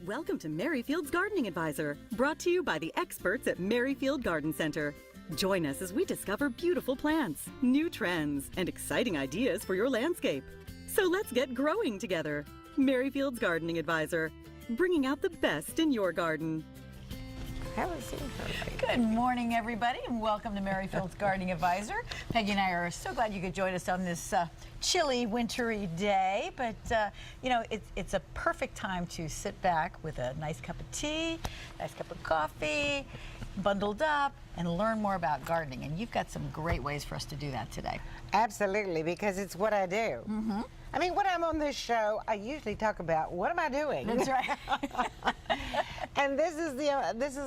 Welcome to Merryfield's Gardening Advisor, brought to you by the experts at Merryfield Garden Center. Join us as we discover beautiful plants, new trends, and exciting ideas for your landscape. So let's get growing together. Merryfield's Gardening Advisor, bringing out the best in your garden. Haven't seen her. Good morning, everybody, and welcome to Merryfield's Gardening Advisor. Peggy and I are so glad you could join us on this chilly, wintry day. But you know, it's a perfect time to sit back with a nice cup of tea, nice cup of coffee, bundled up, and learn more about gardening. And you've got some great ways for us to do that today. Absolutely, because it's what I do. Mm-hmm. I mean, when I'm on this show, I usually talk about what am I doing. That's right. And this is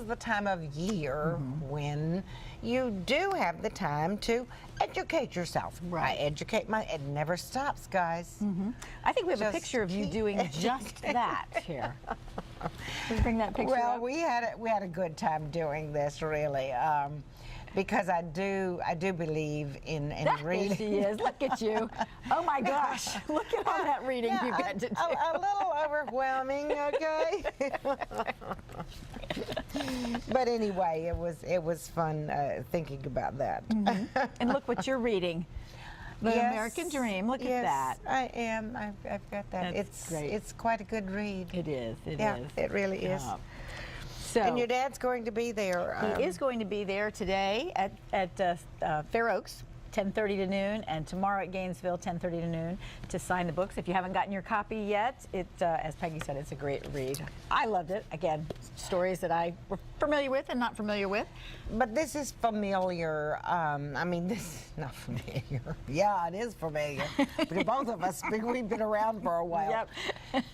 the time of year when you do have the time to educate yourself. Right. I educate it never stops, guys. I think we have a picture of you doing just that here. Let's bring that picture Well, up. we had a good time doing this, really. Because I do believe in reading. There she is. Look at you. Oh my gosh. Look at all that reading you've got to do. A little overwhelming, okay? But anyway, it was fun thinking about that. And look what you're reading. The Yes, American Dream. Look yes, at that. I am. I've got that. That's great. It's quite a good read. It is. It Yeah, is. it really is. So And your dad's going to be there. he is going to be there today at Fair Oaks, 10:30 to noon, and tomorrow at Gainesville, 10:30 to noon, to sign the books. If you haven't gotten your copy yet, as Peggy said, it's a great read. I loved it. Again, stories that I were familiar with and not familiar with. But this is familiar. I mean, this is not familiar. Yeah, it is familiar. Because both of us, we've been around for a while. Yep.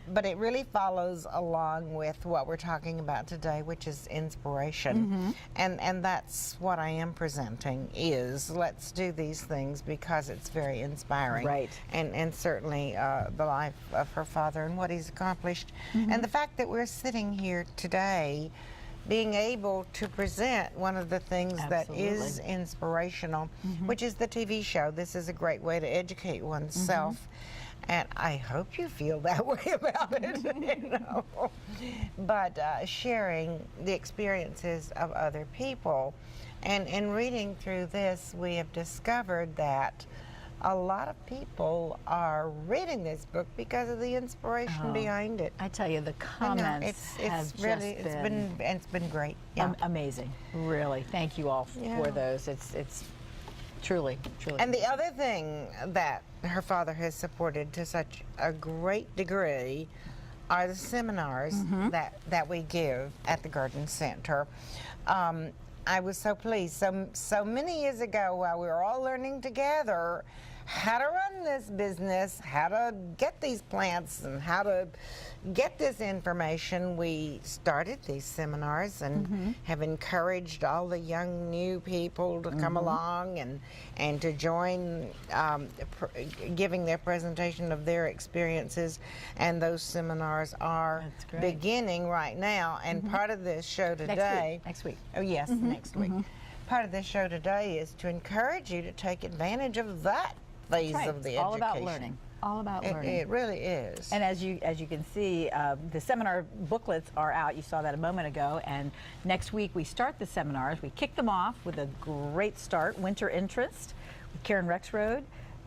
but it really follows along with what we're talking about today, which is inspiration. And that's what I am presenting is let's do these things because it's very inspiring. Right. And certainly the life of her father and what he's accomplished. And the fact that we're sitting here today being able to present one of the things that is inspirational, which is the TV show. This is a great way to educate oneself. And I hope you feel that way about it, you know. But sharing the experiences of other people. And in reading through this, we have discovered that a lot of people are reading this book because of the inspiration behind it. I tell you, the comments have really just it's been great. Yeah. Amazing. Really, thank you all for those. It's truly. And the other thing that her father has supported to such a great degree are the seminars that we give at the Garden Center. I was so pleased. So many years ago, while we were all learning together how to run this business, how to get these plants, and how to get this information, we started these seminars and have encouraged all the young new people to come along and to join giving their presentation of their experiences. And those seminars are beginning right now. And part of this show today... Next week. Oh, yes, next week. Part of this show today is to encourage you to take advantage of that phase of the education. All about learning. All about learning. It really is. And as you can see, the seminar booklets are out. You saw that a moment ago. And next week we start the seminars. We kick them off with a great start, Winter Interest with Karen Rexroad,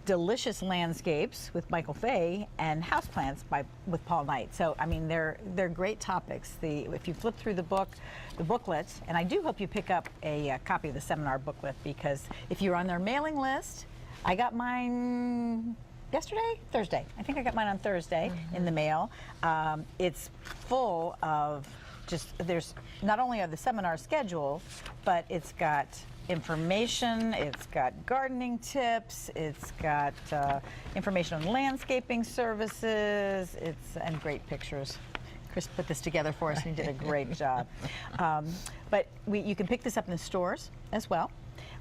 Delicious Landscapes with Michael Fay, and Houseplants with Paul Knight. So I mean, they're great topics. If you flip through the booklets, and I do hope you pick up a copy of the seminar booklet, because if you're on their mailing list, I got mine Thursday. I think I got mine on Thursday in the mail. It's full of there's not only are the seminars scheduled, but it's got information, it's got gardening tips, it's got information on landscaping services, and great pictures. Chris put this together for us and he did a great job. But you can pick this up in the stores as well,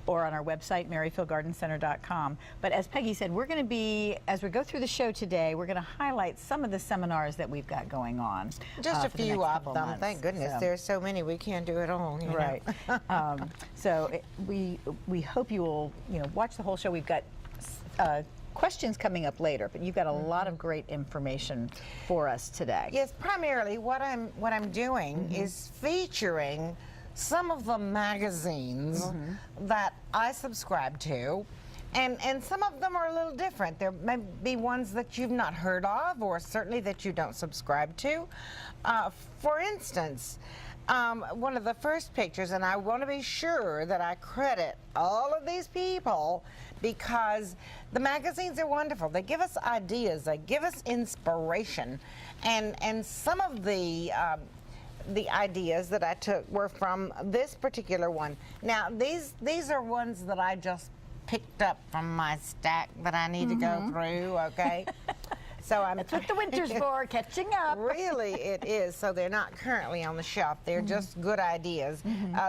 or on our website, merryfieldgardencenter.com. But as Peggy said, we're going to be, as we go through the show today, we're going to highlight some of the seminars that we've got going on. Just a few of them. Months. Thank goodness. There's so many, we can't do it all. You know? Right. So we hope you will watch the whole show. We've got questions coming up later, but you've got a lot of great information for us today. Yes, primarily what I'm doing is featuring some of the magazines that I subscribe to. And some of them are a little different. There may be ones that you've not heard of, or certainly that you don't subscribe to. For instance, one of the first pictures, and I want to be sure that I credit all of these people, because the magazines are wonderful. They give us ideas, they give us inspiration, and some of the ideas that I took were from this particular one. Now, these are ones that I just picked up from my stack that I need to go through, okay? So That's what the winter's for, catching up. Really, it is. So they're not currently on the shelf. They're just good ideas.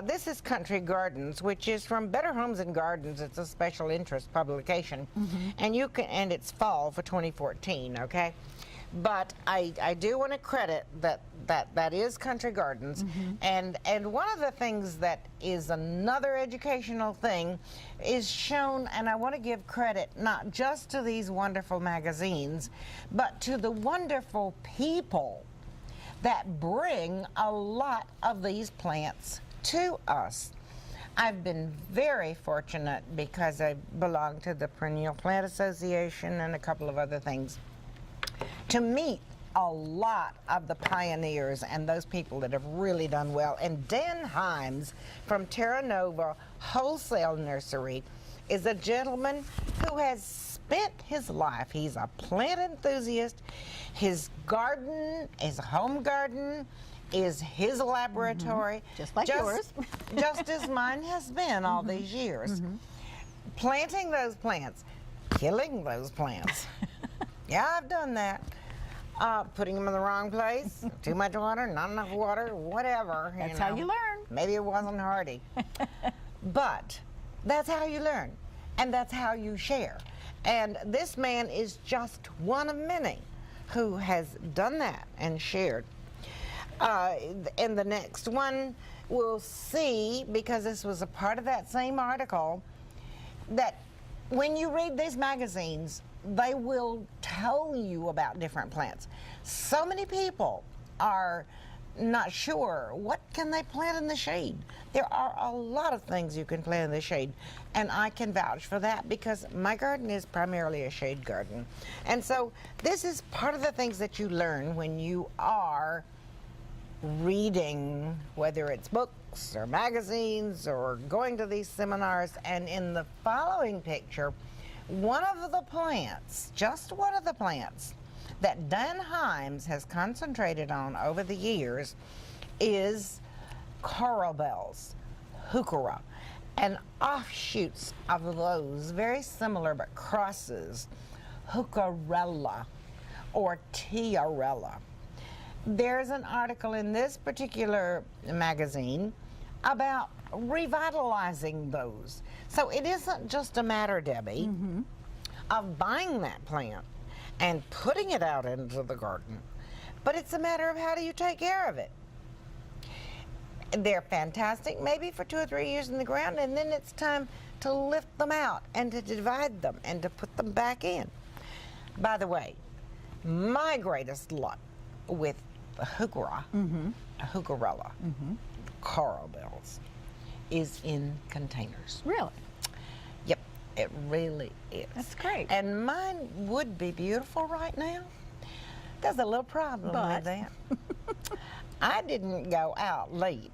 This is Country Gardens, which is from Better Homes and Gardens. It's a special interest publication, and it's fall for 2014. Okay. But I do want to credit that is Country Gardens, and one of the things that is another educational thing is shown, and I want to give credit not just to these wonderful magazines, but to the wonderful people that bring a lot of these plants to us. I've been very fortunate because I belong to the Perennial Plant Association and a couple of other things, to meet a lot of the pioneers and those people that have really done well. And Dan Himes from Terra Nova Wholesale Nursery is a gentleman who has spent his life, he's a plant enthusiast. His garden, his home garden, is his laboratory. Just like yours. Just as mine has been all these years. Planting those plants, killing those plants. Yeah, I've done that. Putting them in the wrong place, too much water, not enough water, whatever. That's how you learn. Maybe it wasn't hardy. But that's how you learn, and that's how you share. And this man is just one of many who has done that and shared. In the next one, we'll see, because this was a part of that same article, that when you read these magazines, they will tell you about different plants. So many people are not sure what can they plant in the shade. There are a lot of things you can plant in the shade, and I can vouch for that because my garden is primarily a shade garden. And so this is part of the things that you learn when you are reading, whether it's books or magazines or going to these seminars. And in the following picture, one of the plants, just one of the plants that Dan Himes has concentrated on over the years is coral bells, heuchera, and offshoots of those, very similar but crosses, heucherella or tiarella. There's an article in this particular magazine about revitalizing those. So it isn't just a matter, Debbie, of buying that plant and putting it out into the garden, but it's a matter of how do you take care of it. They're fantastic maybe for 2 or 3 years in the ground, and then it's time to lift them out and to divide them and to put them back in. By the way, my greatest luck with the heuchera, heucherella, coral bells, is in containers. Really? Yep, it really is. That's great. And mine would be beautiful right now. There's a little problem with that. I didn't go out late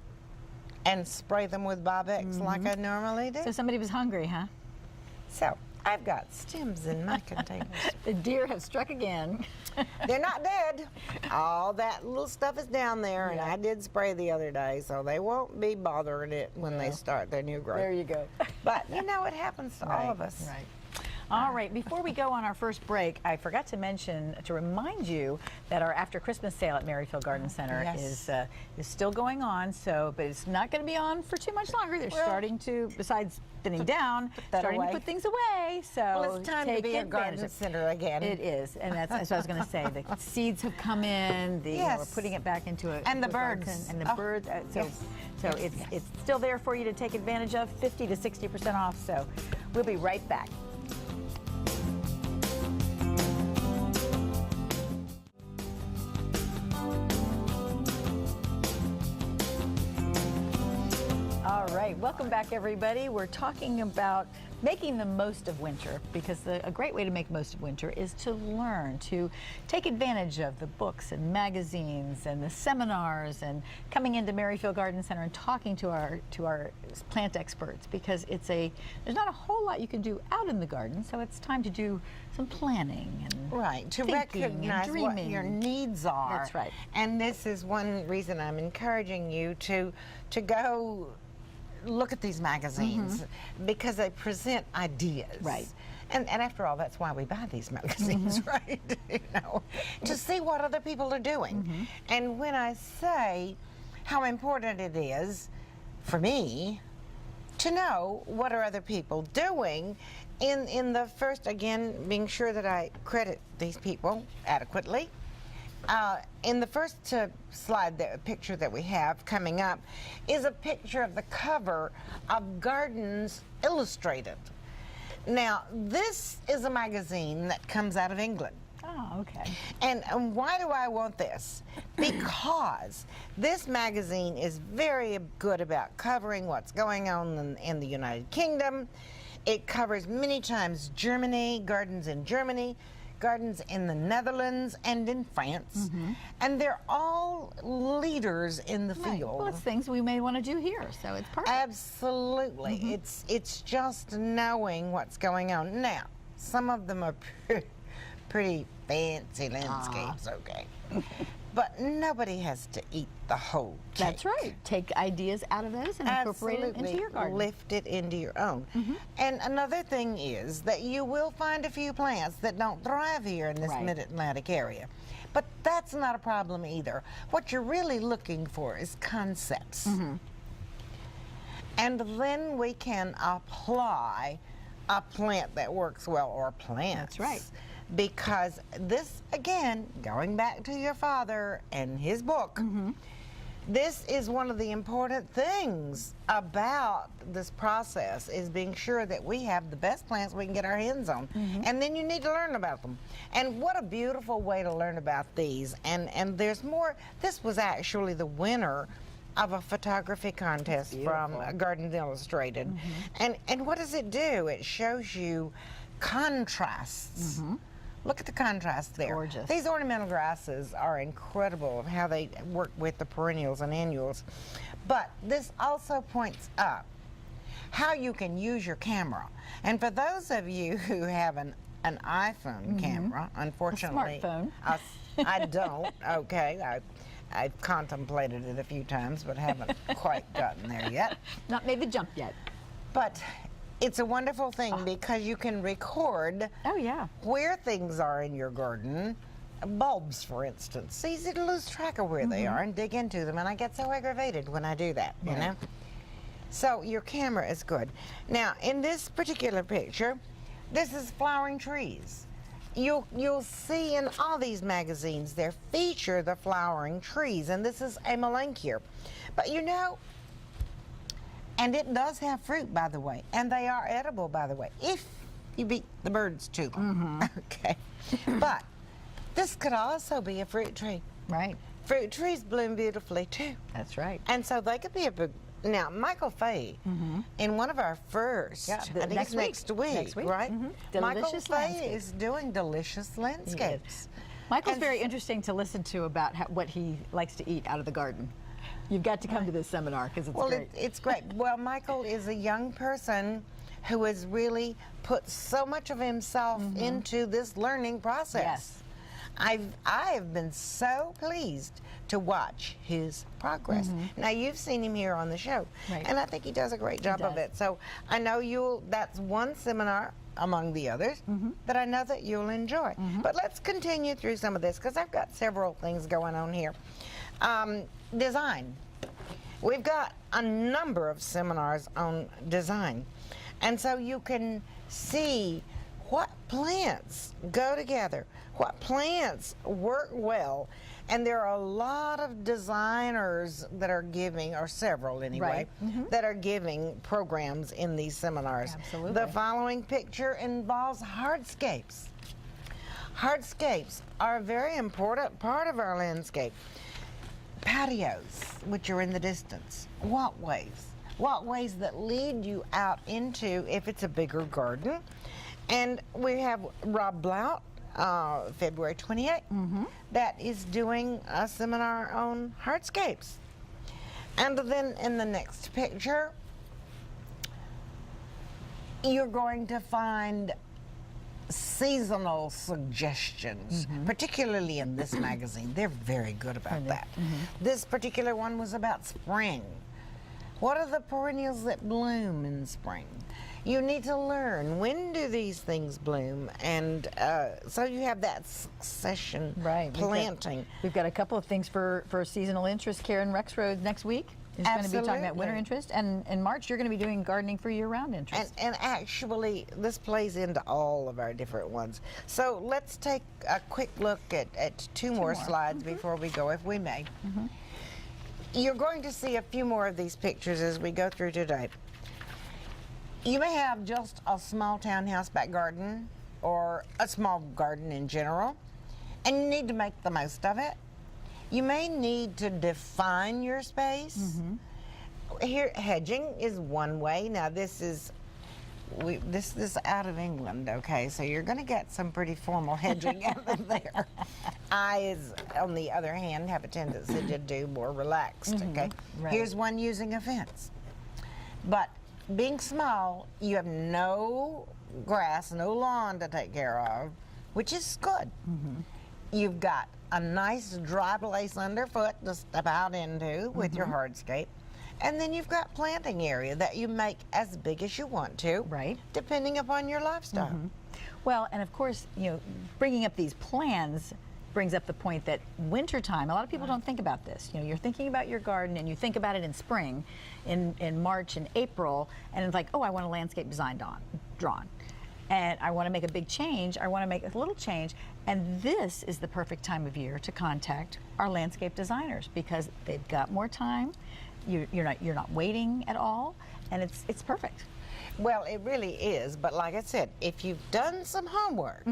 and spray them with Bob-X like I normally do. So somebody was hungry, huh? So I've got stems in my containers. The deer have struck again. They're not dead. All that little stuff is down there, and I did spray the other day, so they won't be bothering it when they start their new growth. There you go. But you know, it happens to all of us. Right. All right, before we go on our first break, I forgot to mention, to remind you that our after Christmas sale at Merrifield Garden Center is still going on, but it's not going to be on for too much longer. They're starting to, besides thinning down, starting to put things away. So well, it's time to be a garden center again. It is, and that's what I was going to say. The seeds have come in. We're putting it back into it. And the birds. And the birds. So it's still there for you to take advantage of, 50 to 60% off. So we'll be right back. right, welcome back everybody. We're talking about making the most of winter, because a great way to make most of winter is to learn, to take advantage of the books and magazines and the seminars and coming into Merrifield Garden Center and talking to our plant experts, because there's not a whole lot you can do out in the garden, so it's time to do some planning and right, to thinking recognize and what dreaming. your needs are. That's right. And this is one reason I'm encouraging you to go look at these magazines, because they present ideas. Right. And after all, that's why we buy these magazines, right? You know, to see what other people are doing. And when I say how important it is for me to know what are other people doing, in the first, again, being sure that I credit these people adequately. In the first slide, the picture that we have coming up is a picture of the cover of Gardens Illustrated. Now, this is a magazine that comes out of England. Oh, okay. And why do I want this? Because this magazine is very good about covering what's going on in the United Kingdom. It covers many times Germany, gardens in Germany, gardens in the Netherlands and in France, and they're all leaders in the field. Well, it's things we may want to do here, so it's perfect. Absolutely. It's just knowing what's going on. Now, some of them are pretty fancy landscapes, okay. But nobody has to eat the whole cake. That's right. Take ideas out of those and incorporate it into your garden. Lift it into your own. And another thing is that you will find a few plants that don't thrive here in this mid-Atlantic area. But that's not a problem either. What you're really looking for is concepts. And then we can apply a plant that works well, or plants. That's right. Because this, again, going back to your father and his book, this is one of the important things about this process, is being sure that we have the best plants we can get our hands on. And then you need to learn about them. And what a beautiful way to learn about these. And there's more. This was actually the winner of a photography contest from Gardens Illustrated. And what does it do? It shows you contrasts. Look at the contrast there. Gorgeous. These ornamental grasses are incredible of how they work with the perennials and annuals. But this also points up how you can use your camera. And for those of you who have an iPhone camera, unfortunately, a smartphone. I don't, okay. I've contemplated it a few times, but haven't quite gotten there yet. Not made the jump yet. But it's a wonderful thing because you can record where things are in your garden. Bulbs, for instance. It's easy to lose track of where they are and dig into them, and I get so aggravated when I do that, you know? So your camera is good. Now, in this particular picture, this is flowering trees. You'll see in all these magazines, they feature the flowering trees, and this is a Melanchier. But you know, and it does have fruit, by the way, and they are edible, by the way, if you beat the birds to them. Okay. But this could also be a fruit tree. Right. Fruit trees bloom beautifully, too. That's right. And so they could be a big... Now, Michael Fay, in one of our first, I think it's next week, right? Michael Fay is doing delicious landscapes. Michael's very interesting to listen to about what he likes to eat out of the garden. You've got to come to this seminar because it's great. It's great. Well, Michael is a young person who has really put so much of himself into this learning process. Yes. I have been so pleased to watch his progress. Now, you've seen him here on the show, and I think he does a great job of it. So I know that's one seminar among the others that I know that you'll enjoy. But let's continue through some of this because I've got several things going on here. Design. We've got a number of seminars on design, and so you can see what plants go together, what plants work well, and there are a lot of designers that are giving, or several anyway, that are giving programs in these seminars. Absolutely. The following picture involves hardscapes. Hardscapes are a very important part of our landscape. Patios, which are in the distance, walkways, walkways that lead you out into if it's a bigger garden. And we have Rob Blount, February 28th, that is doing a seminar on hardscapes. And then in the next picture, you're going to find seasonal suggestions, particularly in this magazine. They're very good about that. This particular one was about spring. What are the perennials that bloom in spring? You need to learn, when do these things bloom? And so you have that succession planting. We've got a couple of things for seasonal interest. Karen Rexroad next week is going to be talking about winter interest. And in March, you're going to be doing gardening for year-round interest. And actually, this plays into all of our different ones. So let's take a quick look at two more slides before we go, if we may. You're going to see a few more of these pictures as we go through today. You may have just a small townhouse back garden or a small garden in general, and you need to make the most of it. You may need to define your space. Here, hedging is one way. Now, this is out of England, okay? So you're going to get some pretty formal hedging out of there. I, on the other hand, have a tendency to do more relaxed, okay? Here's one using a fence. But being small, you have no grass, no lawn to take care of, which is good. You've got a nice dry place underfoot to step out into with your hardscape. And then you've got planting area that you make as big as you want to, depending upon your lifestyle. Well, and of course, you know, bringing up these plans brings up the point that wintertime, a lot of people don't think about this. You know, you're thinking about your garden and you think about it in spring, in March and April, and it's like, oh, I want a landscape design drawn. And I want to make a big change, I want to make a little change, and this is the perfect time of year to contact our landscape designers because they've got more time, you're not waiting at all, and it's perfect. Well, it really is, but like I said, if you've done some homework,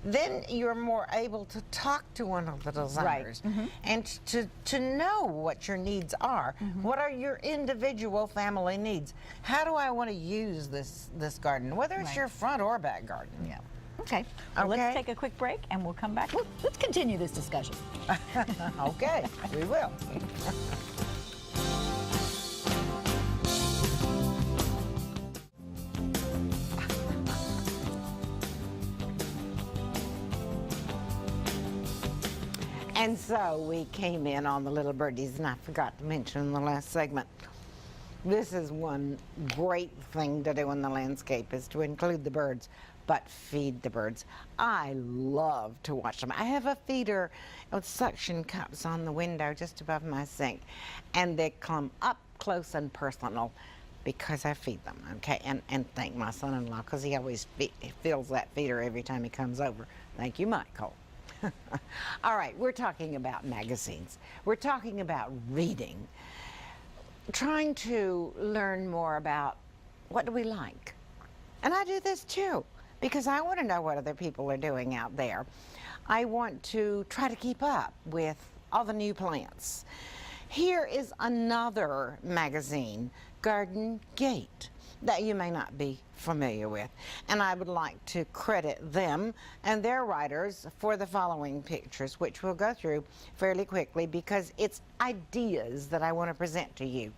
then you're more able to talk to one of the designers and to know what your needs are. What are your individual family needs? How do I want to use this garden, whether it's your front or back garden? Okay. Well, let's take a quick break and we'll come back. Let's continue this discussion. Okay, we will. And so we came in on the little birdies, and I forgot to mention in the last segment, this is one great thing to do in the landscape is to include the birds, but feed the birds. I love to watch them. I have a feeder with suction cups on the window just above my sink, and they come up close and personal because I feed them, okay? And thank my son-in-law, because he always fills that feeder every time he comes over. Thank you, Michael. All right, we're talking about magazines. We're talking about reading, trying to learn more about what do we like. And I do this too, because I want to know what other people are doing out there. I want to try to keep up with all the new plants. Here is another magazine, Garden Gate, that you may not be familiar with. And I would like to credit them and their writers for the following pictures, which we'll go through fairly quickly because it's ideas that I want to present to you.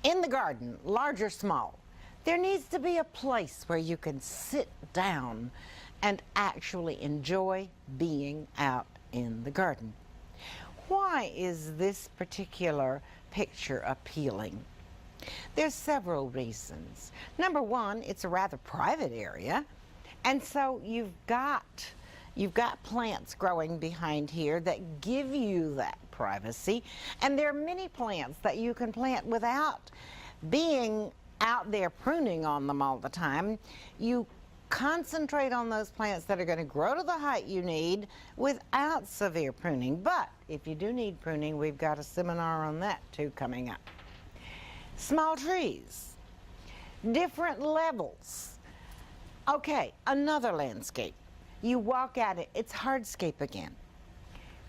In the garden, large or small, there needs to be a place where you can sit down and actually enjoy being out in the garden. Why is this particular picture appealing? There's several reasons. Number one, it's a rather private area, and so you've got plants growing behind here that give you that privacy, and there are many plants that you can plant without being out there pruning on them all the time. You concentrate on those plants that are going to grow to the height you need without severe pruning. But if you do need pruning, we've got a seminar on that too coming up. Small trees, different levels. Okay, another landscape. You walk at it, it's hardscape again.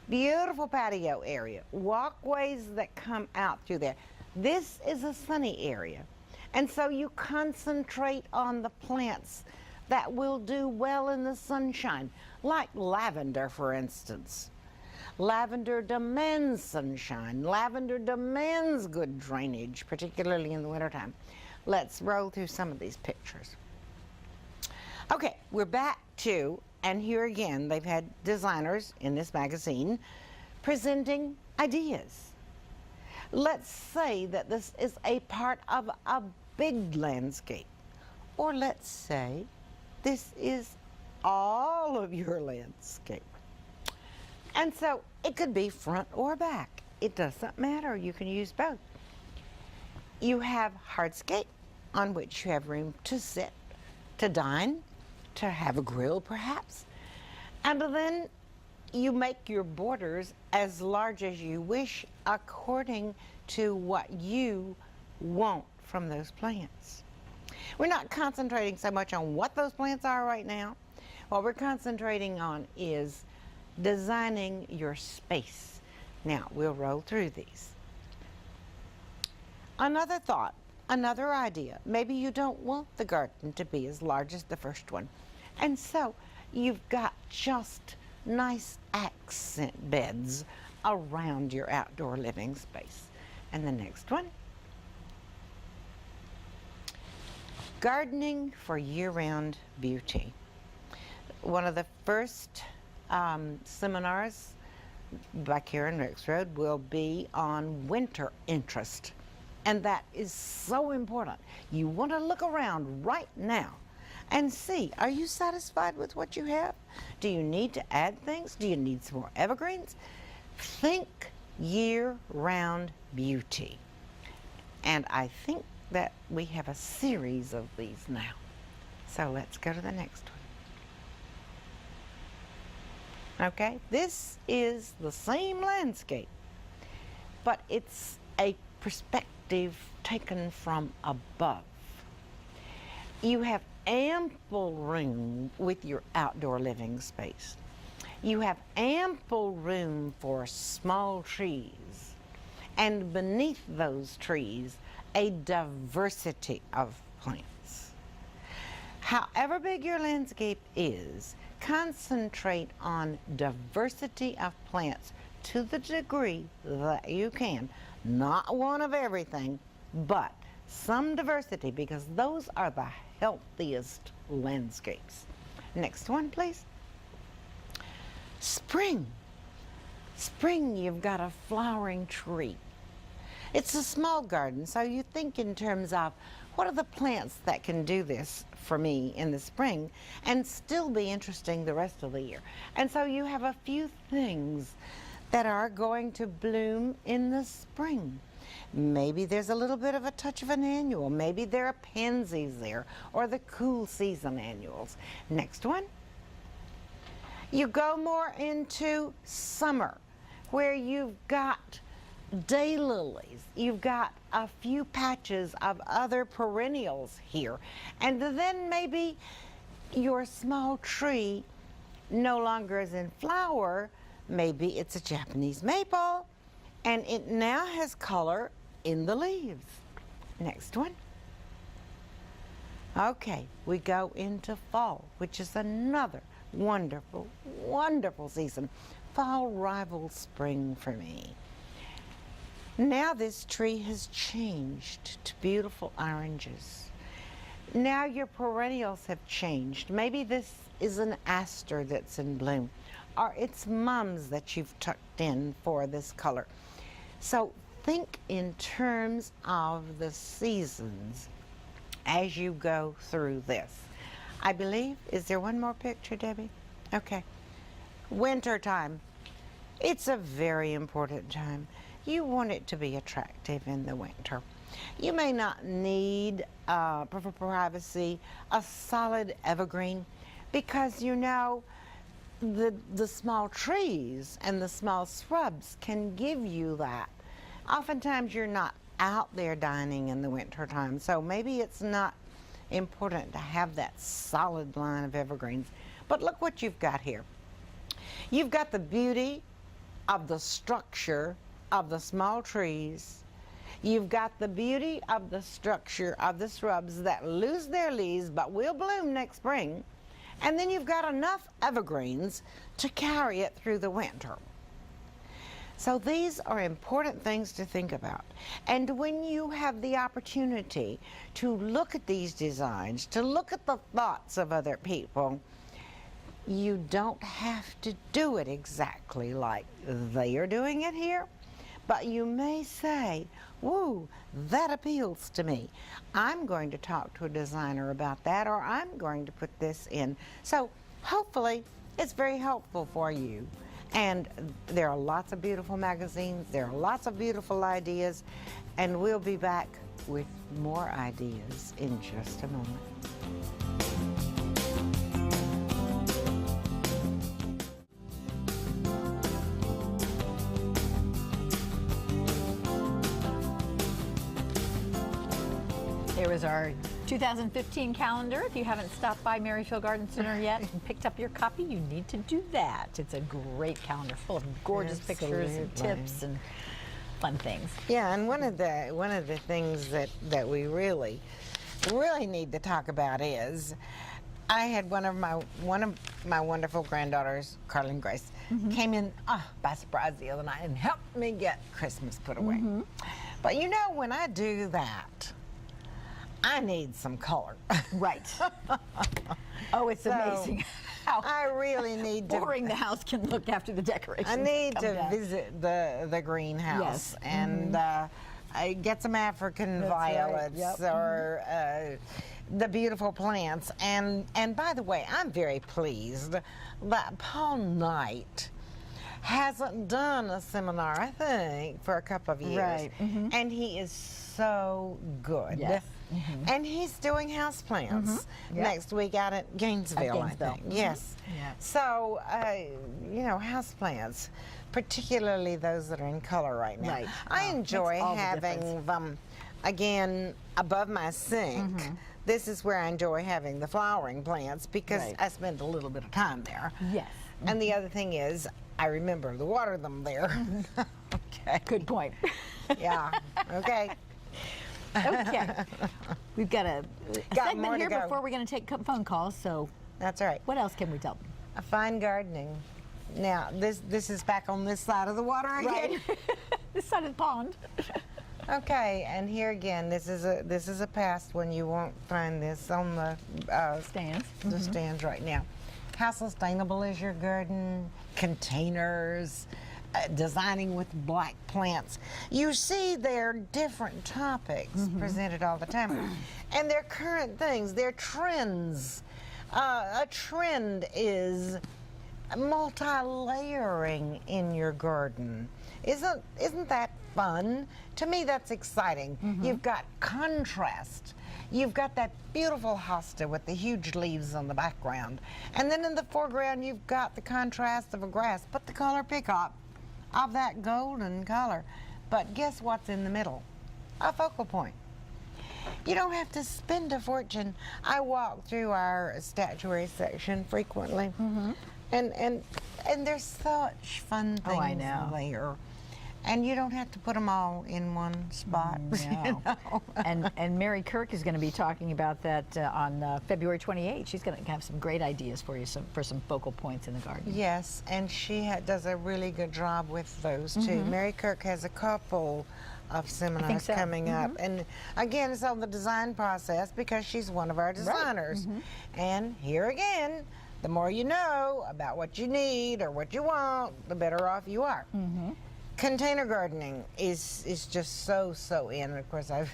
Beautiful patio area, walkways that come out through there. This is a sunny area, and so you concentrate on the plants that will do well in the sunshine, like lavender, for instance. Lavender demands sunshine. Lavender demands good drainage, particularly in the wintertime. Let's roll through some of these pictures. Okay, we're back to, and here again, they've had designers in this magazine presenting ideas. Let's say that this is a part of a big landscape, or let's say this is all of your landscape. And so it could be front or back. It doesn't matter. You can use both. You have hardscape, on which you have room to sit, to dine, to have a grill perhaps. And then you make your borders as large as you wish according to what you want from those plants. We're not concentrating so much on what those plants are right now. What we're concentrating on is designing your space. Now, we'll roll through these. Another thought, another idea. Maybe you don't want the garden to be as large as the first one. And so you've got just nice accent beds around your outdoor living space. And the next one. Gardening for year-round beauty. One of the first seminars by Karen Rexroad will be on winter interest. And that is so important. You want to look around right now and see, are you satisfied with what you have? Do you need to add things? Do you need some more evergreens? Think year-round beauty. And I think that we have a series of these now. So let's go to the next one. Okay, this is the same landscape, but it's a perspective taken from above. You have ample room with your outdoor living space. You have ample room for small trees, and beneath those trees, a diversity of plants. However big your landscape is, concentrate on diversity of plants to the degree that you can. Not one of everything, but some diversity, because those are the healthiest landscapes. Next one, please. Spring. Spring, you've got a flowering tree. It's a small garden, so you think in terms of what are the plants that can do this for me in the spring and still be interesting the rest of the year. And so you have a few things that are going to bloom in the spring. Maybe there's a little bit of a touch of an annual. Maybe there are pansies there, or the cool season annuals. Next one. You go more into summer, where you've got daylilies. You've got a few patches of other perennials here. And then maybe your small tree no longer is in flower. Maybe it's a Japanese maple, and it now has color in the leaves. Next one. Okay, we go into fall, which is another wonderful, wonderful season. Fall rivals spring for me. Now this tree has changed to beautiful oranges. Now your perennials have changed. Maybe this is an aster that's in bloom, or it's mums that you've tucked in for this color. So think in terms of the seasons as you go through this. I believe, is there one more picture, Debbie? Okay. Winter time. It's a very important time. You want it to be attractive in the winter. You may not need, for privacy, a solid evergreen, because you know the small trees and the small shrubs can give you that. Oftentimes you're not out there dining in the winter time, so maybe it's not important to have that solid line of evergreens. But look what you've got here. You've got the beauty of the structure of the small trees. You've got the beauty of the structure of the shrubs that lose their leaves but will bloom next spring. And then you've got enough evergreens to carry it through the winter. So these are important things to think about. And when you have the opportunity to look at these designs, to look at the thoughts of other people, you don't have to do it exactly like they are doing it here, but you may say, whoa, that appeals to me. I'm going to talk to a designer about that, or I'm going to put this in. So hopefully it's very helpful for you. And there are lots of beautiful magazines, there are lots of beautiful ideas, and we'll be back with more ideas in just a moment. There was our 2015 calendar. If you haven't stopped by Merrifield Garden Center yet and picked up your copy, you need to do that. It's a great calendar full of gorgeous pictures and tips and fun things. Yeah, and one of the things that we really need to talk about is, I had one of my wonderful granddaughters, Carlin Grace, came in by surprise the other night and helped me get Christmas put away. But you know, when I do that, I need some color. Right. Oh, it's amazing how I really need to. boring the house can look after the decorations. I need to down. visit the greenhouse, Yes. and I get some African violets, right. Yep. or the beautiful plants. And by the way, I'm very pleased that Paul Knight hasn't done a seminar, I think, for a couple of years. Right. And he is so good. Yes. And he's doing houseplants next week out at Gainesville, I think. Yes. Yeah. So, you know, houseplants, particularly those that are in color right now. Right. I Wow. enjoy Makes all the having difference. them, again, above my sink. This is where I enjoy having the flowering plants, because Right. I spend a little bit of time there. Yes. And the other thing is, I remember to water them there. Okay. Good point. Yeah. Okay. Okay. We've got a Got more segment to here go. before we're going to take phone calls. So That's right. what else can we tell them? Fine gardening. Now, this is back on this side of the water again. Right. This side of the pond. Okay, and here again, this is a past one. You won't find this on the Stands. the stands right now. How sustainable is your garden? Containers, designing with black plants. You see, there are different topics presented all the time, and they're current things. They're trends. A trend is multi-layering in your garden. Isn't that fun? To me, that's exciting. You've got contrast. You've got that beautiful hosta with the huge leaves on the background. And then in the foreground, you've got the contrast of a grass, but the color pickup of that golden color. But guess what's in the middle? A focal point. You don't have to spend a fortune. I walk through our statuary section frequently, and there's such fun things Oh, I know. there. And you don't have to put them all in one spot. You know? And Mary Kirk is going to be talking about that on February 28th. She's going to have some great ideas for you for some focal points in the garden. Yes, and she does a really good job with those too. Mary Kirk has a couple of seminars so. coming up, and again, it's on the design process because she's one of our designers. And here again, the more you know about what you need or what you want, the better off you are. Container gardening is just so in. Of course, I'm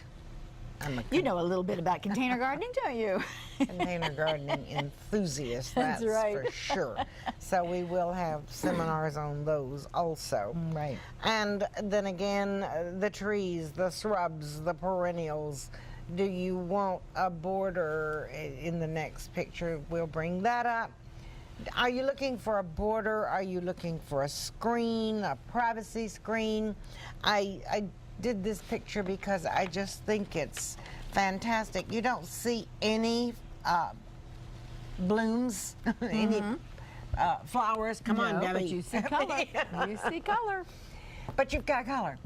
a You know a little bit about container gardening, don't you? container gardening enthusiast, That's right. for sure. So we will have seminars on those also. Right. And then again, the trees, the shrubs, the perennials. Do you want a border in the next picture? We'll bring that up. Are you looking for a border? Are you looking for a screen, a privacy screen? I did this picture because I just think it's fantastic. You don't see any blooms, any flowers. Come on, No, Debbie. but you see color. You see color. but you've got color.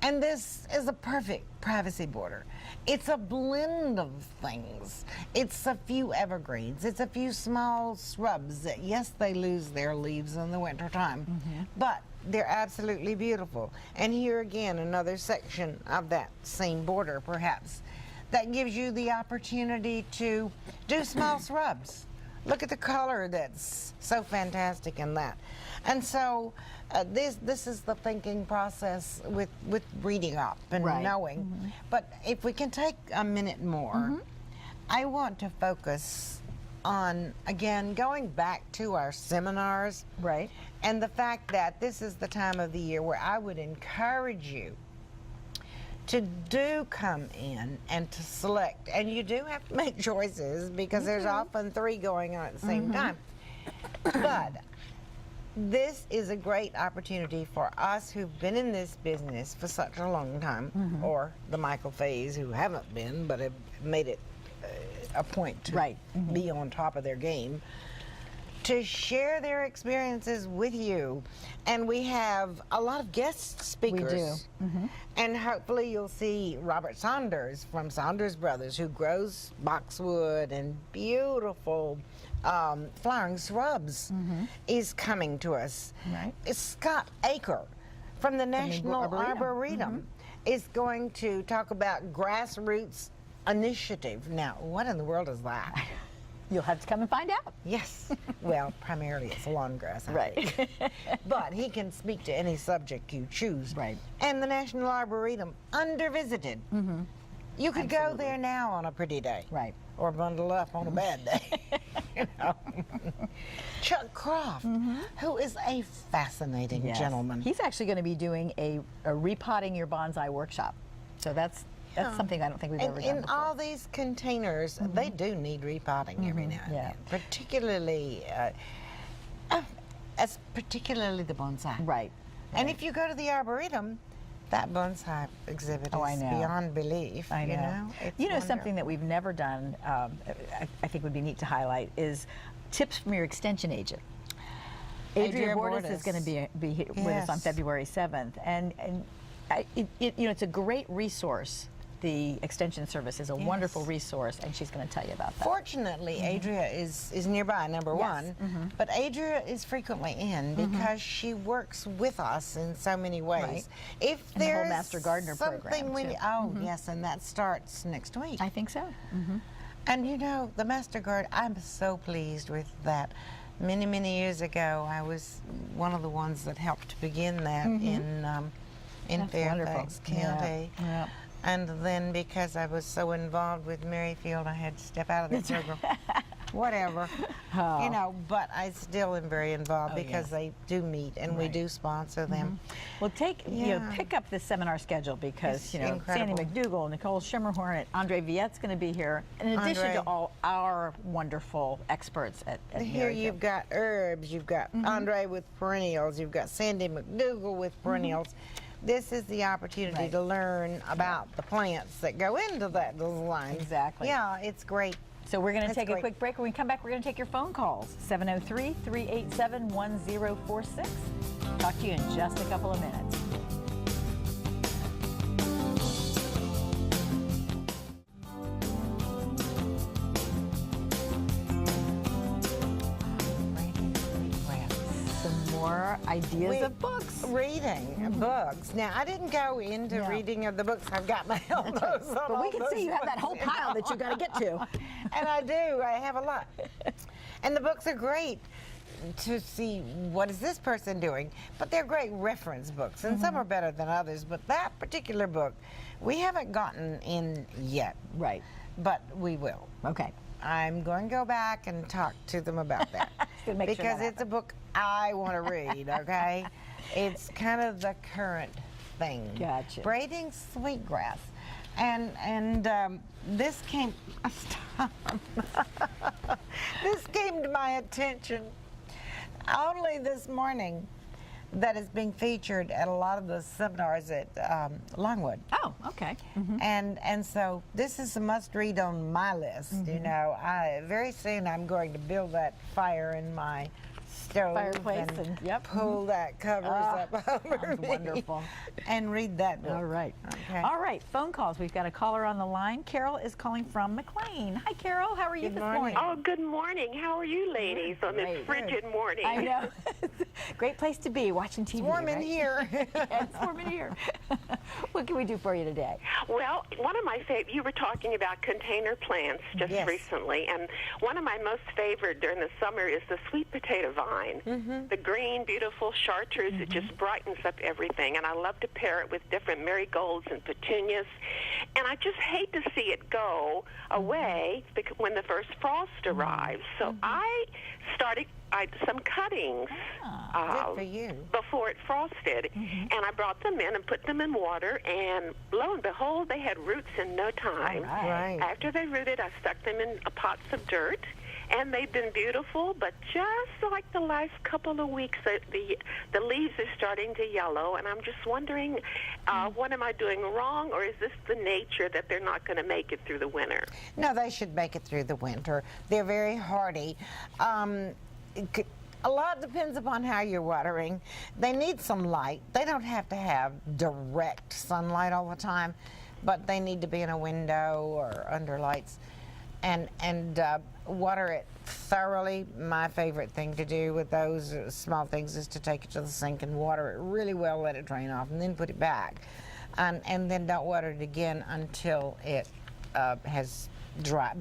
And this is a perfect privacy border. It's a blend of things. It's a few evergreens. It's a few small shrubs that, yes, they lose their leaves in the wintertime, but they're absolutely beautiful. And here again, another section of that same border, perhaps, that gives you the opportunity to do small shrubs. Look at the color that's so fantastic in that. And so this is the thinking process with reading up and knowing. But if we can take a minute more, I want to focus on, again, going back to our seminars. Right. And the fact that this is the time of the year where I would encourage you to do come in and to select. And you do have to make choices because there's often 3 going on at the same time. But this is a great opportunity for us who've been in this business for such a long time, or the Michael Fays who haven't been but have made it a point to be on top of their game, to share their experiences with you. And we have a lot of guest speakers. We do. And hopefully you'll see Robert Saunders from Saunders Brothers, who grows boxwood and beautiful flowering shrubs, is coming to us. Right. It's Scott Aker from the National Arboretum is going to talk about grassroots initiative. Now, what in the world is that? You'll have to come and find out. Yes. Well, primarily it's lawn grass. I think. But he can speak to any subject you choose. Right. And the National Arboretum, undervisited. You could go there now on a pretty day. Right. Or bundle up on a bad day. You know. Chuck Croft, who is a fascinating gentleman. He's actually going to be doing a repotting your bonsai workshop. So that's something I don't think we've ever done In before. all these containers, they do need repotting every now and then. Particularly, particularly the bonsai. Right. And if you go to the Arboretum, that bonsai exhibit is beyond belief. I know. You know, it's you know wonderful. something that we've never done, I think would be neat to highlight, is tips from your extension agent. Adria Bordas is going to be here with us on February 7th. And you know, it's a great resource. The Extension Service is a wonderful resource, and she's going to tell you about that. Fortunately, Adria is nearby, number one, but Adria is frequently in because she works with us in so many ways. Right. If And the whole there's Master Gardener something program, we too. yes, and that starts next week. I think so. And you know, the Master Gardener, I'm so pleased with that. Many, many years ago, I was one of the ones that helped begin that in Fairfax County. Yeah. And then because I was so involved with Merrifield, I had to step out of the program. Whatever. You know, but I still am very involved because they do meet and we do sponsor them. Well, you know, pick up the seminar schedule because, It's you know, incredible. Sandy McDougall, Nicole Schimmerhorn, and Andre Viette's going to be here, in addition to all our wonderful experts at Here Merrifield. you've got herbs, you've got Andre with perennials, you've got Sandy McDougall with perennials. This is the opportunity to learn about the plants that go into that design. Exactly. Yeah, it's great. So we're going to That's take a great. quick break. When we come back, we're going to take your phone calls, 703-387-1046. Talk to you in just a couple of minutes. Some more ideas of books. Reading books. Now, I didn't go into reading of the books. I've got my elbows on But we all can those see you have that whole books. pile that you got to get to. And I do. I have a lot. And the books are great to see what is this person doing. But they're great reference books, and some are better than others. But that particular book, we haven't gotten in yet. Right. But we will. Okay. I'm going to go back and talk to them about that. Gonna make sure Because that it's a book I want to read, okay? It's kind of the current thing. Gotcha. Braiding sweetgrass. And this came this came to my attention only this morning, that is being featured at a lot of the seminars at Longwood. Oh, okay. And so this is a must read on my list. You know, very soon I'm going to build that fire in my stove fireplace and yep. pull that covers up over me Wonderful. and read that book. All right. Okay. All right, phone calls. We've got a caller on the line. Carol is calling from McLean. Hi, Carol. How are you Good this morning. morning? Oh, good morning. How are you ladies on this Great. frigid morning? I know. Great place to be, watching TV. It's warm in right? here. Yeah, it's warm in here. What can we do for you today? Well, one of my favorite, you were talking about container plants just Yes. recently, and one of my most favorite during the summer is the sweet potato vine. The green, beautiful chartreuse. It just brightens up everything, and I love to pair it with different marigolds and petunias. And I just hate to see it go away because when the first frost arrives. So I started some cuttings Good for you. before it frosted, and I brought them in and put them in water, and lo and behold, they had roots in no time. All Right. After they rooted, I stuck them in pots of dirt, and they've been beautiful, but just like the last couple of weeks, the leaves are starting to yellow, and I'm just wondering, what am I doing wrong, or is this the nature that they're not going to make it through the winter? No, they should make it through the winter. They're very hardy. A lot depends upon how you're watering. They need some light. They don't have to have direct sunlight all the time, but they need to be in a window or under lights. And water it thoroughly. My favorite thing to do with those small things is to take it to the sink and water it really well, let it drain off, and then put it back. And then don't water it again until it has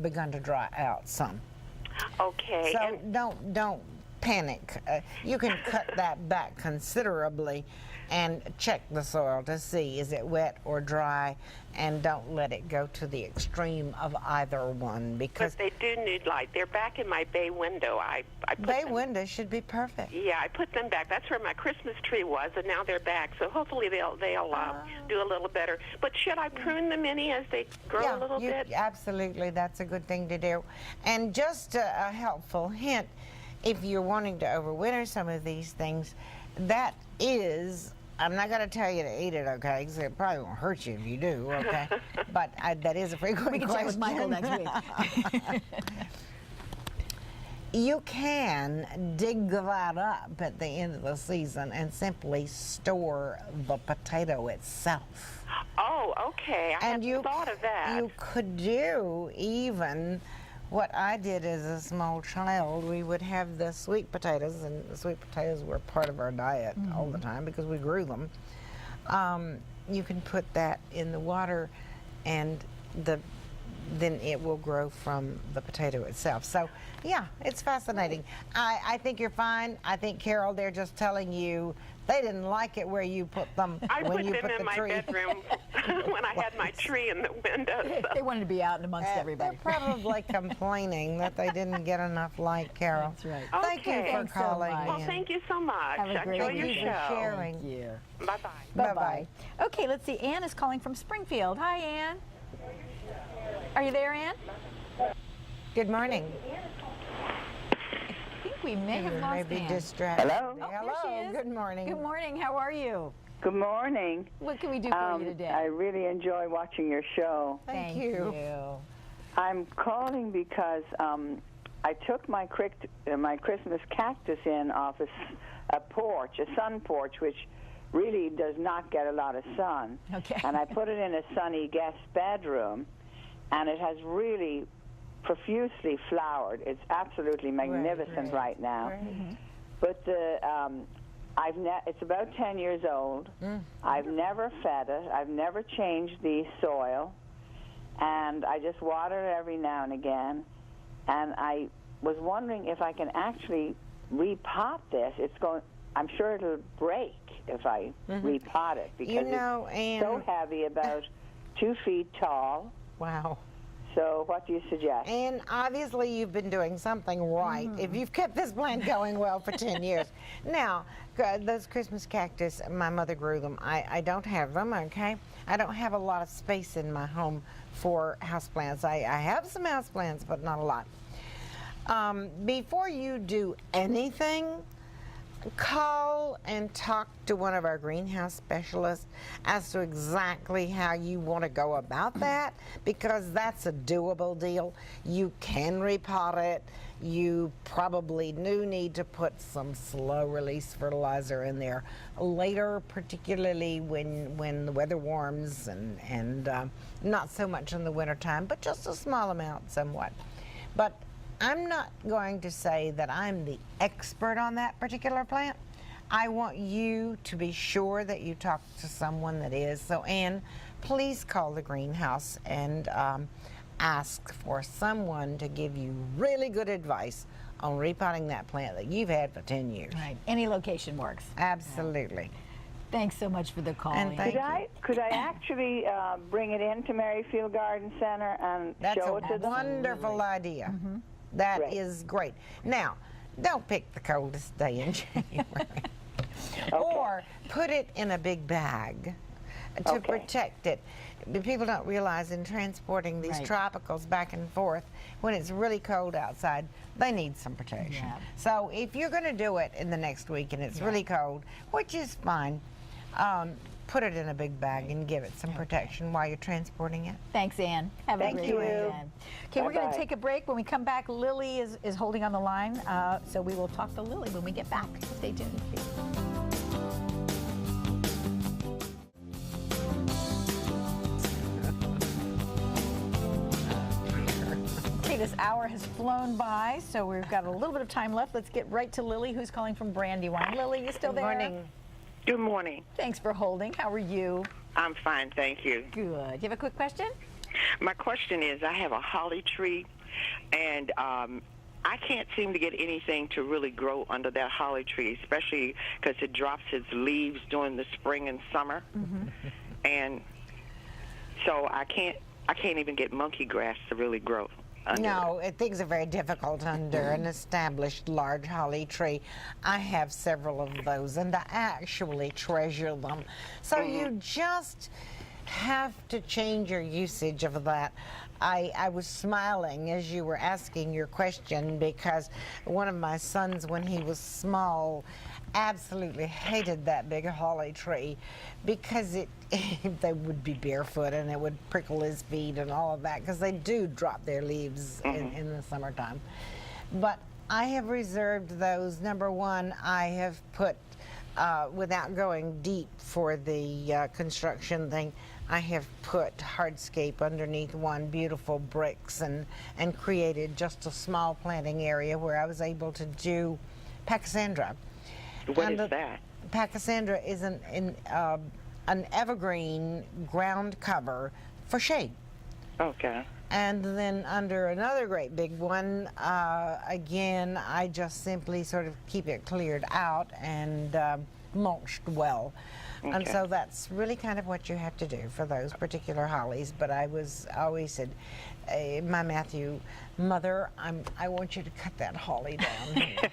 begun to dry out some. Okay. So and don't panic. You can cut that back considerably and check the soil to see is it wet or dry, and don't let it go to the extreme of either one, because but they do need light. They're back in my bay window. I put bay them, windows should be perfect. Yeah, I put them back. That's where my Christmas tree was, and now they're back. So hopefully they'll do a little better. But should I prune them any as they grow a little bit? Absolutely, that's a good thing to do. And just a helpful hint, if you're wanting to overwinter some of these things, that is, I'm not going to tell you to eat it, okay? Because it probably won't hurt you if you do, okay? But that is a frequent We can question. check with Michael next week. You can dig that up at the end of the season and simply store the potato itself. Oh, okay. I hadn't thought of that. You could do even what I did as a small child. We would have the sweet potatoes, and the sweet potatoes were part of our diet all the time because we grew them. You can put that in the water, and then it will grow from the potato itself. So, yeah, it's fascinating. I think you're fine. I think, Carol, they're just telling you they didn't like it where you put them I when put you them put in the my tree. bedroom when I had my tree in the window. They wanted to be out amongst everybody. They're probably complaining that they didn't get enough light, Carol. That's right. Thank you Okay. for Thanks so calling much. Well, in. thank you so much. Have a great Enjoy your week. Thank you for show. sharing. Thank you. Bye-bye. Bye-bye. Okay, let's see. Ann is calling from Springfield. Hi, Ann. Are you there, Ann? Good morning. I think we may have You lost may be Ann. distracted. Hello? Oh, Hello. there she is. Good morning. Good morning. How are you? Good morning. What can we do for you today? I really enjoy watching your show. Thank you. I'm calling because I took my Christmas cactus in off a porch, a sun porch, which really does not get a lot of sun. Okay. And I put it in a sunny guest bedroom, and it has really profusely flowered. It's absolutely magnificent right now. Great. But it's about 10 years old. I've never fed it. I've never changed the soil. And I just water it every now and again. And I was wondering if I can actually repot this. I'm sure it'll break if I repot it, because You know, it's so Ann, heavy, about 2 feet tall. wow. So what do you suggest? And obviously you've been doing something right if you've kept this plant going well for 10 years. Now, those Christmas cactus, my mother grew them. I don't have them, okay? I don't have a lot of space in my home for houseplants. I have some houseplants, but not a lot. Before you do anything, call and talk to one of our greenhouse specialists as to exactly how you want to go about that, because that's a doable deal. You can repot it. You probably do need to put some slow release fertilizer in there later, particularly when the weather warms, and not so much in the wintertime, but just a small amount somewhat. But I'm not going to say that I'm the expert on that particular plant. I want you to be sure that you talk to someone that is. So, Ann, please call the greenhouse and ask for someone to give you really good advice on repotting that plant that you've had for 10 years. Right. Any location works. Absolutely. Thanks so much for the call. And thank Could I actually bring it into Merrifield Garden Center and show it to That's a them? wonderful idea. That Great. is great. Now, don't pick the coldest day in January. Or put it in a big bag to protect it. People don't realize in transporting these tropicals back and forth, when it's really cold outside, they need some protection. Yeah. So if you're going to do it in the next week and it's really cold, which is fine, put it in a big bag and give it some protection while you're transporting it. Thanks, Ann. Have a great you. weekend. Okay, we're going Bye-bye. to take a break. When we come back, Lily is holding on the line, so we will talk to Lily when we get back. Stay tuned. Okay, this hour has flown by, so we've got a little bit of time left. Let's get right to Lily, who's calling from Brandywine. Lily, you still Good there? morning. Good morning. Thanks for holding. How are you? I'm fine, thank you. Good. You have a quick question? My question is, I have a holly tree, and I can't seem to get anything to really grow under that holly tree, especially because it drops its leaves during the spring and summer. And so I can't even get monkey grass to really grow under No, things are very difficult under an established large holly tree. I have several of those, and I actually treasure them. So you just have to change your usage of that. I was smiling as you were asking your question, because one of my sons, when he was small, absolutely hated that big holly tree, because they would be barefoot and it would prickle his feet and all of that, because they do drop their leaves in the summertime. But I have reserved those. Number one, I have put, without going deep for the construction thing, I have put hardscape underneath one, beautiful bricks, and created just a small planting area where I was able to do Pachysandra. What is that? Pachysandra is an evergreen ground cover for shade. Okay. And then under another great big one, again, I just simply sort of keep it cleared out and mulched well. And so that's really kind of what you have to do for those particular hollies. But I always said, my Matthew, Mother, I want you to cut that holly down here.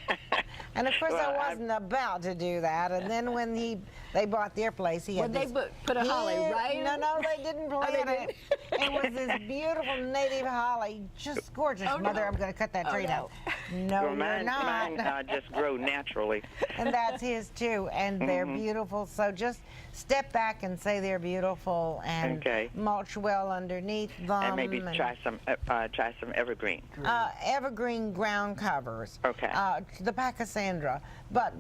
And of course, Well, I wasn't about to do that. And then when they bought their place, he had Well, this, they put a holly, right? No, they didn't plant didn't? it. It was this beautiful native holly, just gorgeous. Oh, Mother, no. I'm going to cut that Oh, tree down. No, Well, you're mine not. just grow naturally. And that's his too, and they're beautiful. So just step back and say they're beautiful, and mulch well underneath them. And maybe try some evergreen. Evergreen ground covers. Okay. The Pachysandra, but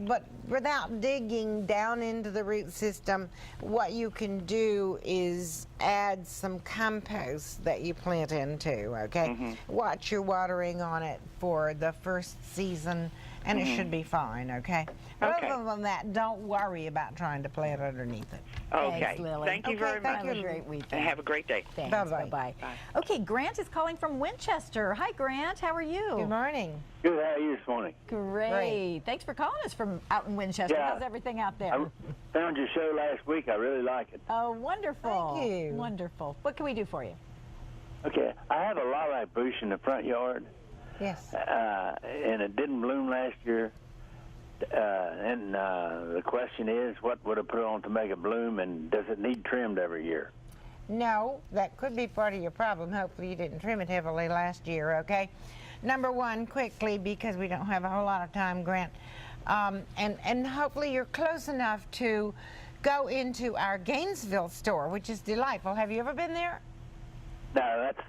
without digging down into the root system, what you can do is add some compost that you plant into. Okay. Watch your watering on it for the first season, and it should be fine. Okay. Okay. Other than that, don't worry about trying to plant underneath it. Okay. Thanks, Lily. Thank you very thank much. Have a great weekend. And have a great day. Thanks. Bye-bye. Bye-bye. Bye. Okay, Grant is calling from Winchester. Hi, Grant. How are you? Good morning. Good, how are you this morning? Great. Thanks for calling us from out in Winchester. Yeah. How's everything out there? I found your show last week. I really like it. Oh, wonderful. Thank you. Wonderful. What can we do for you? Okay, I have a lilac bush in the front yard, Yes. and it didn't bloom last year. And the question is, what would I put on to make it bloom, and does it need trimmed every year? No, that could be part of your problem. Hopefully you didn't trim it heavily last year, okay? Number one, quickly, because we don't have a whole lot of time, Grant, And hopefully you're close enough to go into our Gainesville store, which is delightful. Have you ever been there? No, that's.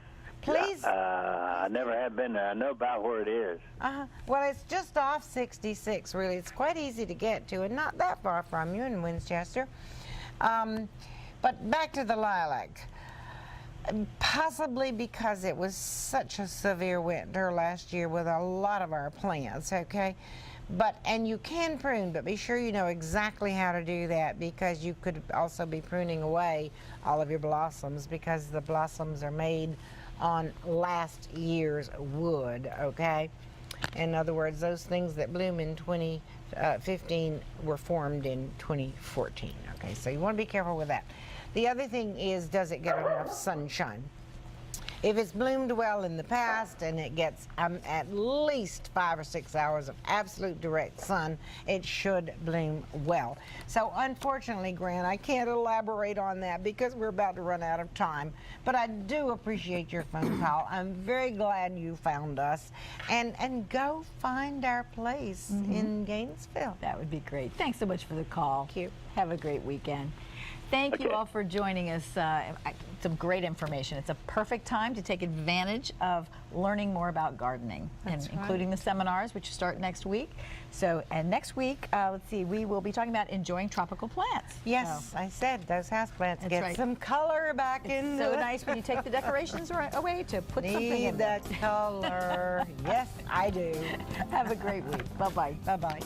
Please. I never have been there. I know about where it is. Well, it's just off 66, really. It's quite easy to get to and not that far from you in Winchester. But back to the lilac. Possibly because it was such a severe winter last year with a lot of our plants, okay? And you can prune, but be sure you know exactly how to do that, because you could also be pruning away all of your blossoms, because the blossoms are made on last year's wood, okay? In other words, those things that bloom in 2015 were formed in 2014, okay? So you want to be careful with that. The other thing is, does it get enough sunshine? If it's bloomed well in the past and it gets at least 5 or 6 hours of absolute direct sun, it should bloom well. So unfortunately, Grant, I can't elaborate on that because we're about to run out of time. But I do appreciate your phone call. I'm very glad you found us. And go find our place in Gainesville. That would be great. Thanks so much for the call. Thank you. Have a great weekend. Thank you all for joining us. Some great information. It's a perfect time to take advantage of learning more about gardening, including the seminars, which start next week. And next week, let's see, we will be talking about enjoying tropical plants. Yes, I said those houseplants get right. some color back in. So nice when you take the decorations away to put something in Need that color. Yes, I do. Have a great week. Bye-bye. Bye-bye.